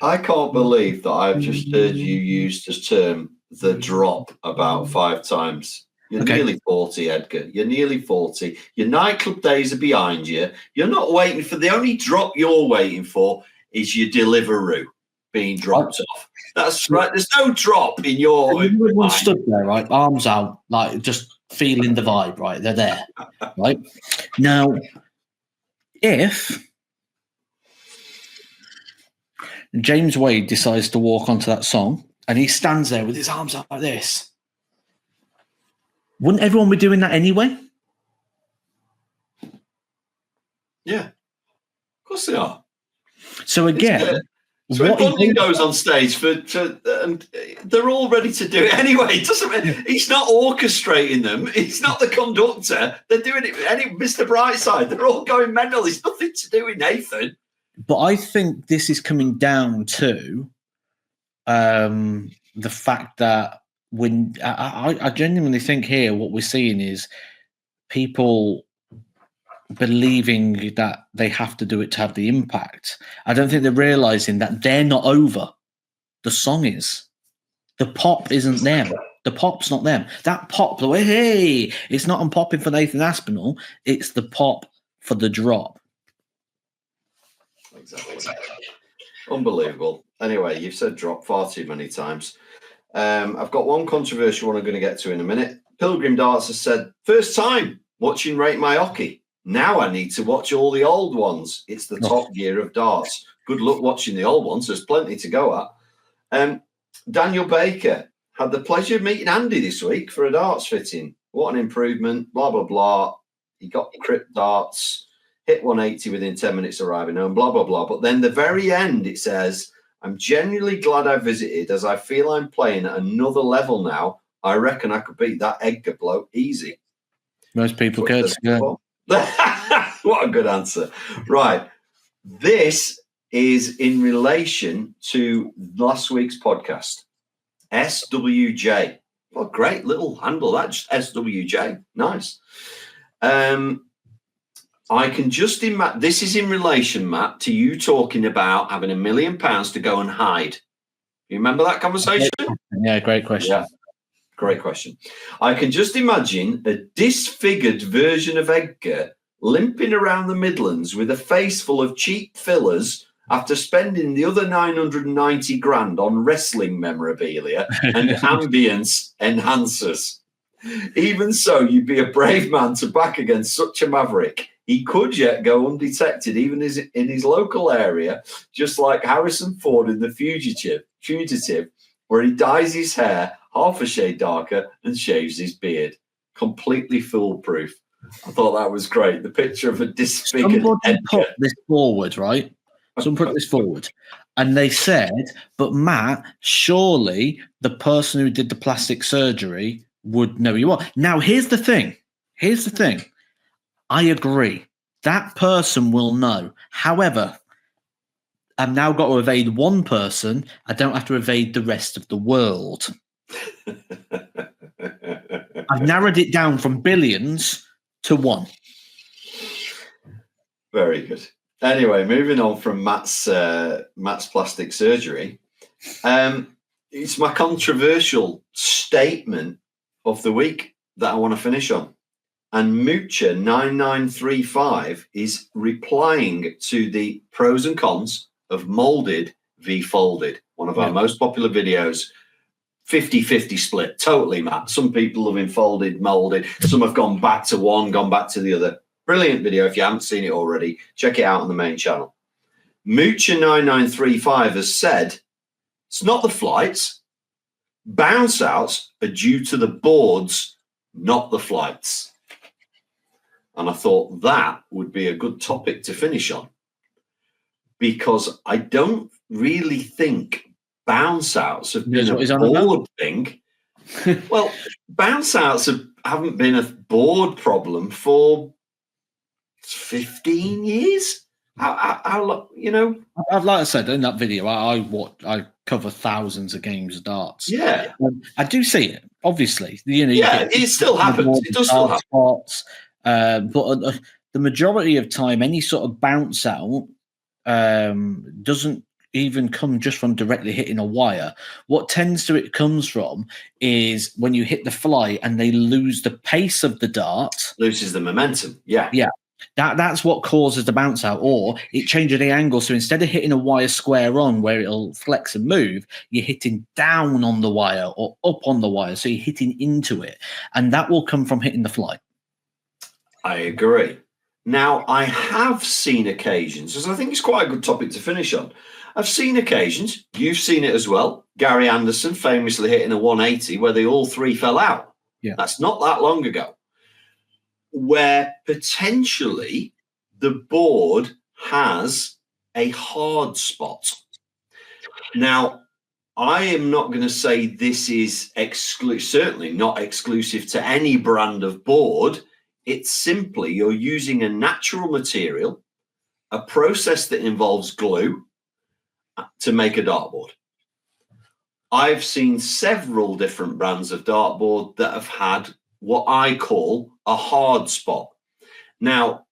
S1: I can't believe that I've just heard you use the term the drop about 5 times. You're nearly 40, Edgar. You're nearly 40. Your nightclub days are behind you. You're not waiting for the only drop you're waiting for is your Deliveroo being dropped off. That's right. There's no drop in your.
S2: Everyone stood there, right? Arms out, like just feeling the vibe, right? They're there, right? Now, if James Wade decides to walk onto that song and he stands there with his arms out like this, wouldn't everyone be doing that anyway?
S1: Yeah, of course they are.
S2: So again,
S1: so when Bundy goes on stage and they're all ready to do it anyway. It doesn't mean he's not orchestrating them. He's not the conductor. They're doing it. Mr. Brightside. They're all going mental. It's nothing to do with Nathan.
S2: But I think this is coming down to the fact that when I genuinely think here what we're seeing is people believing that they have to do it to have the impact. I don't think they're realizing that they're not over. The song is. The pop isn't them. The pop's not them. That pop, the way, hey, it's not on popping for Nathan Aspinall. It's the pop for the drop.
S1: Exactly. Unbelievable. Anyway, you've said drop far too many times. I've got one controversial one I'm going to get to in a minute. Pilgrim Darts has said, first time watching Rate My Hockey. Now I need to watch all the old ones. It's the top gear of darts. Good luck watching the old ones. There's plenty to go Daniel Baker had the pleasure of meeting Andy this week for a darts fitting. What an improvement, blah, blah, blah. He got crypt darts, hit 180 within 10 minutes arriving home, blah, blah, blah. But then the very end, it says, I'm genuinely glad I visited as I feel I'm playing at another level now. I reckon I could beat that Edgar bloke easy.
S2: Most people could. Yeah.
S1: What a good answer. Right. This is in relation to last week's podcast. SWJ. What a great little handle. That's SWJ. Nice. I can just imagine, this is in relation, Matt, to you talking about having £1 million to go and hide. You remember that conversation?
S2: Yeah, great question.
S1: Yeah, great question. I can just imagine a disfigured version of Edgar limping around the Midlands with a face full of cheap fillers after spending the other 990 grand on wrestling memorabilia and ambience enhancers. Even so, you'd be a brave man to back against such a maverick. He could yet go undetected, even in his local area, just like Harrison Ford in The Fugitive, where he dyes his hair half a shade darker and shaves his beard. Completely foolproof. I thought that was great. The picture of a disfigured
S2: Somebody put this forward, right? Someone put this forward. And they said, but Matt, surely the person who did the plastic surgery would know who you are. Now, here's the thing. I agree. That person will know. However, I've now got to evade one person. I don't have to evade the rest of the world. I've narrowed it down from billions to one.
S1: Very good. Anyway, moving on from Matt's plastic surgery. It's my controversial statement of the week that I want to finish on. And Moocher9935 is replying to the pros and cons of molded v folded, one of our most popular videos. 50-50 split, totally, Matt. Some people have been folded, molded. Some have gone back to one, gone back to the other. Brilliant video. If you haven't seen it already, check it out on the main channel. Moocher9935 has said, it's not the flights. Bounce outs are due to the boards, not the flights. And I thought that would be a good topic to finish on, because I don't really think bounce outs have been a board thing. Well, bounce outs haven't been a board problem for 15 years. How you know?
S2: Like I said in that video, I cover thousands of games of darts.
S1: Yeah,
S2: I do see it. Obviously,
S1: it still happens. It does still happen.
S2: Spots, but the majority of time, any sort of bounce out doesn't even come just from directly hitting a wire. What tends to comes from is when you hit the fly and they lose the pace of the dart,
S1: loses the momentum. Yeah.
S2: That's what causes the bounce out, or it changes the angle. So instead of hitting a wire square on where it'll flex and move, you're hitting down on the wire or up on the wire. So you're hitting into it, and that will come from hitting the fly.
S1: I agree. Now, I have seen occasions, because I think it's quite a good topic to finish on. I've seen occasions, you've seen it as well, Gary Anderson famously hitting a 180 where they all three fell out.
S2: Yeah.
S1: That's not that long ago, where potentially the board has a hard spot. Now, I am not going to say this is certainly not exclusive to any brand of board. It's simply you're using a natural material, a process that involves glue to make a dartboard. I've seen several different brands of dartboard that have had what I call a hard spot. Now,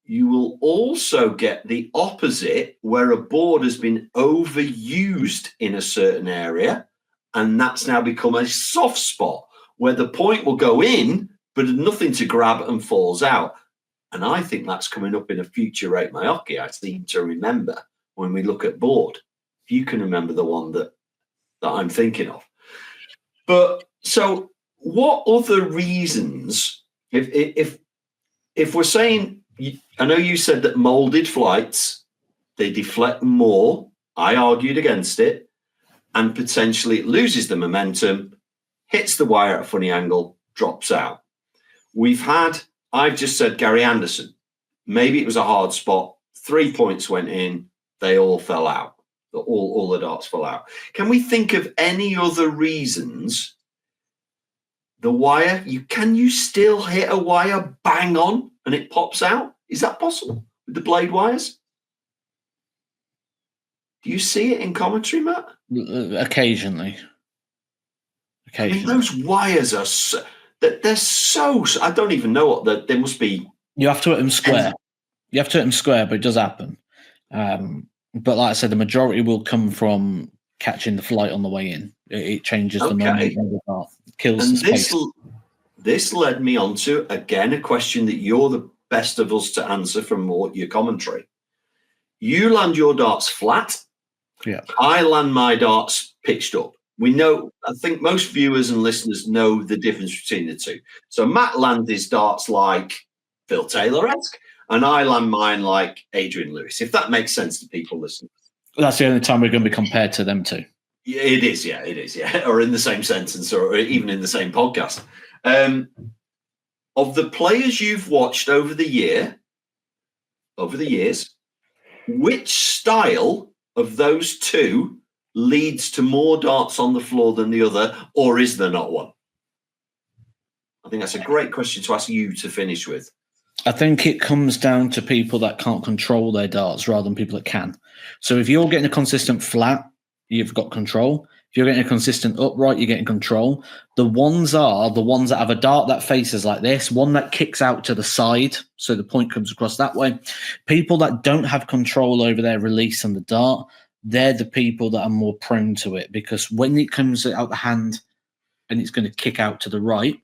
S1: you will also get the opposite, where a board has been overused in a certain area, and that's now become a soft spot, where the point will go in, but nothing to grab and falls out. And I think that's coming up in a future Rate My Hockey, I seem to remember, when we look at board. If you can remember the one that I'm thinking of. But so what other reasons, if we're saying, I know you said that molded flights, they deflect more. I argued against it. and potentially it loses the momentum, hits the wire at a funny angle, drops out. I've just said Gary Anderson. Maybe it was a hard spot. 3 points went in. They all fell out. All the darts fell out. Can we think of any other reasons? The wire, can you still hit a wire bang on and it pops out? Is that possible with the blade wires? Do you see it in commentary, Matt?
S2: Occasionally.
S1: I mean, those wires are they're so. I don't even know what they must be.
S2: You have to hit them square. You have to hit them square, but it does happen. But like I said, the majority will come from catching the flight on the way in. It changes the moment of the dart, kills the space.
S1: This led me on to, again, a question that you're the best of us to answer from your commentary. You land your darts flat.
S2: Yeah.
S1: I land my darts pitched up. We know, I think most viewers and listeners know the difference between the two. So Matt lands his darts like Phil Taylor-esque, and I land mine like Adrian Lewis, if that makes sense to people listening.
S2: That's the only time we're going to be compared to them two.
S1: Yeah, it is, yeah. Or in the same sentence, or even in the same podcast. Of the players you've watched over the years, which style of those two leads to more darts on the floor than the other, or is there not one? I think that's a great question to ask you to finish with.
S2: I think it comes down to people that can't control their darts rather than people that can. So if you're getting a consistent flat, you've got control. If you're getting a consistent upright, you're getting control. The ones that have a dart that faces like this, one that kicks out to the side, so the point comes across that way. People that don't have control over their release on the dart, they're the people that are more prone to it, because when it comes out the hand and it's going to kick out to the right,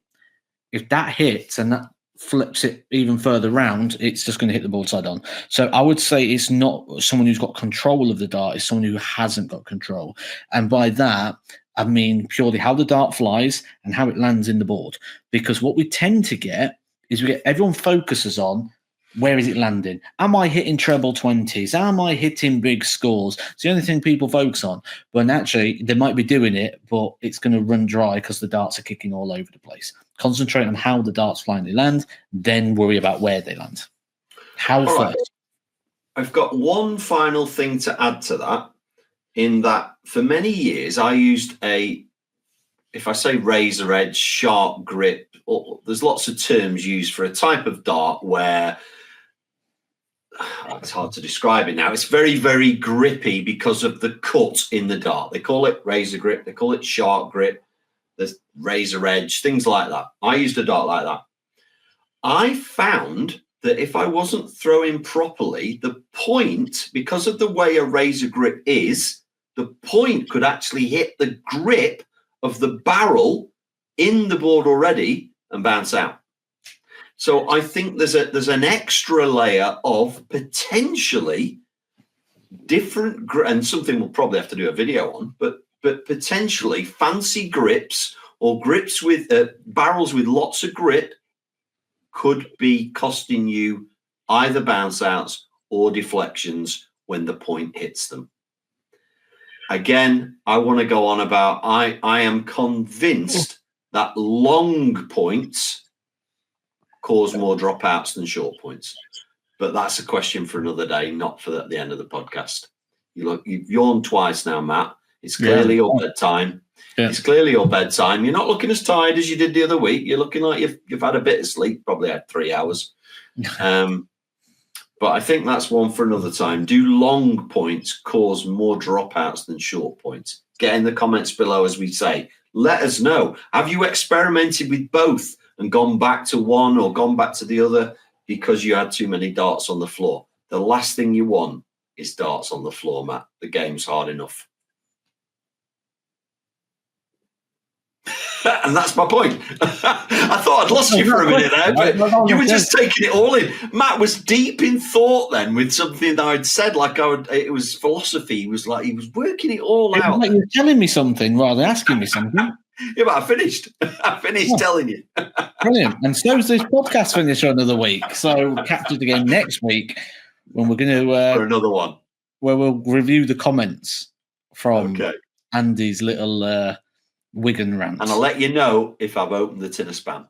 S2: if that hits and that flips it even further round, it's just going to hit the ball side on. So I would say it's not someone who's got control of the dart, it's someone who hasn't got control. And by that, I mean purely how the dart flies and how it lands in the board. Because what we tend to get is everyone focuses on, where is it landing? Am I hitting treble 20s? Am I hitting big scores? It's the only thing people focus on. But actually, they might be doing it, but it's going to run dry because the darts are kicking all over the place. Concentrate on how the darts finally land, then worry about where they land. How first? Right.
S1: I've got one final thing to add to that, in that for many years I used if I say razor edge, sharp grip, there's lots of terms used for a type of dart where it's hard to describe it now. It's very, very grippy because of the cut in the dart. They call it razor grip. They call it sharp grip. There's razor edge, things like that. I used a dart like that. I found that if I wasn't throwing properly, the point, because of the way a razor grip is, the point could actually hit the grip of the barrel in the board already and bounce out. So I think there's an extra layer of potentially different, and something we'll probably have to do a video on, but potentially fancy grips or grips with barrels with lots of grip could be costing you either bounce outs or deflections when the point hits them. Again, I want to go on about, I am convinced that long points cause more dropouts than short points. But that's a question for another day, not for the end of the podcast. You've yawned twice now, Matt. It's clearly your bedtime. Yeah. It's clearly your bedtime. You're not looking as tired as you did the other week. You're looking like you've had a bit of sleep, probably had 3 hours. But I think that's one for another time. Do long points cause more dropouts than short points? Get in the comments below, as we say. Let us know. Have you experimented with both and gone back to one or gone back to the other because you had too many darts on the floor? The last thing you want is darts on the floor, Matt. The game's hard enough. And that's my point. I thought I'd lost you for a minute there, but you were just taking it all in. Matt was deep in thought then with something that I'd said, it was philosophy. He was working it all out.
S2: Like you were telling me something rather than asking me something.
S1: Yeah, but I finished telling you.
S2: Brilliant. And so is this podcast finished for another week. So catch it again next week when we're going to...
S1: for another one.
S2: Where we'll review the comments from Andy's little Wigan rant.
S1: And I'll let you know if I've opened the tin of Spam.